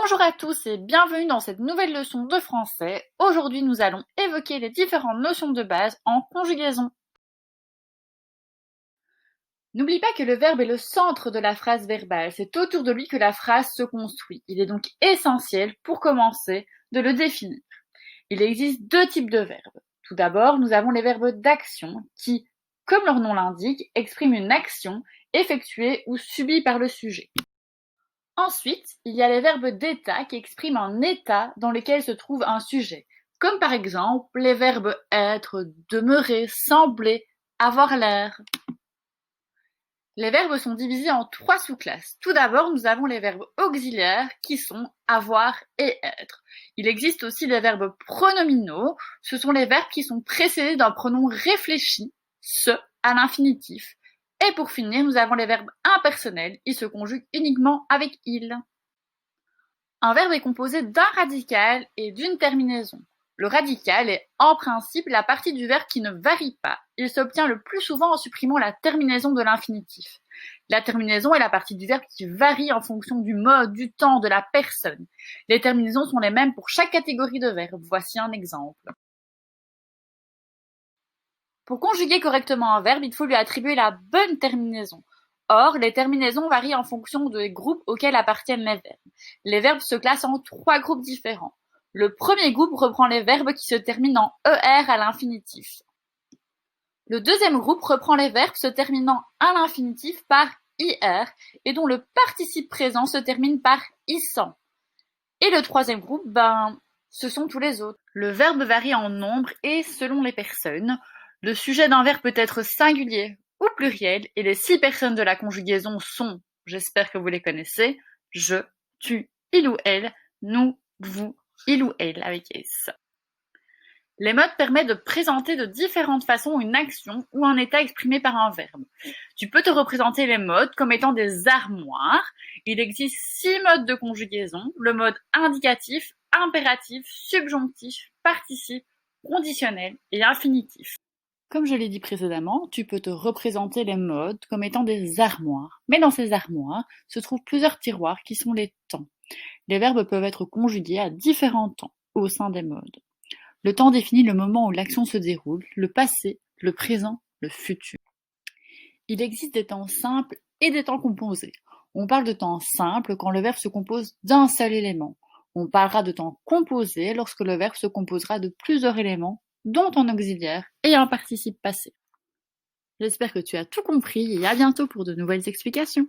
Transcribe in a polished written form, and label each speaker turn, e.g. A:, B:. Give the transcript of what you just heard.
A: Bonjour à tous et bienvenue dans cette nouvelle leçon de français. Aujourd'hui, nous allons évoquer les différentes notions de base en conjugaison. N'oublie pas que le verbe est le centre de la phrase verbale. C'est autour de lui que la phrase se construit. Il est donc essentiel, pour commencer, de le définir. Il existe deux types de verbes. Tout d'abord, nous avons les verbes d'action qui, comme leur nom l'indique, expriment une action effectuée ou subie par le sujet. Ensuite, il y a les verbes d'état qui expriment un état dans lequel se trouve un sujet, comme par exemple les verbes être, demeurer, sembler, avoir l'air. Les verbes sont divisés en trois sous-classes. Tout d'abord, nous avons les verbes auxiliaires qui sont avoir et être. Il existe aussi les verbes pronominaux. Ce sont les verbes qui sont précédés d'un pronom réfléchi, ce, à l'infinitif. Et pour finir, nous avons les verbes impersonnels. Ils se conjuguent uniquement avec il. Un verbe est composé d'un radical et d'une terminaison. Le radical est en principe la partie du verbe qui ne varie pas. Il s'obtient le plus souvent en supprimant la terminaison de l'infinitif. La terminaison est la partie du verbe qui varie en fonction du mode, du temps, de la personne. Les terminaisons sont les mêmes pour chaque catégorie de verbes. Voici un exemple. Pour conjuguer correctement un verbe, il faut lui attribuer la bonne terminaison. Or, les terminaisons varient en fonction des groupes auxquels appartiennent les verbes. Les verbes se classent en trois groupes différents. Le premier groupe reprend les verbes qui se terminent en ER à l'infinitif. Le deuxième groupe reprend les verbes se terminant à l'infinitif par IR et dont le participe présent se termine par ISAN. Et le troisième groupe, ce sont tous les autres. Le verbe varie en nombre et selon les personnes. Le sujet d'un verbe peut être singulier ou pluriel et les 6 personnes de la conjugaison sont, j'espère que vous les connaissez, je, tu, il ou elle, nous, vous, il ou elle avec S. Les modes permettent de présenter de différentes façons une action ou un état exprimé par un verbe. Tu peux te représenter les modes comme étant des armoires. Il existe 6 modes de conjugaison, le mode indicatif, impératif, subjonctif, participe, conditionnel et infinitif. Comme je l'ai dit précédemment, tu peux te représenter les modes comme étant des armoires. Mais dans ces armoires se trouvent plusieurs tiroirs qui sont les temps. Les verbes peuvent être conjugués à différents temps au sein des modes. Le temps définit le moment où l'action se déroule, le passé, le présent, le futur. Il existe des temps simples et des temps composés. On parle de temps simple quand le verbe se compose d'un seul élément. On parlera de temps composé lorsque le verbe se composera de plusieurs éléments, dont un auxiliaire et un participe passé. J'espère que tu as tout compris et à bientôt pour de nouvelles explications.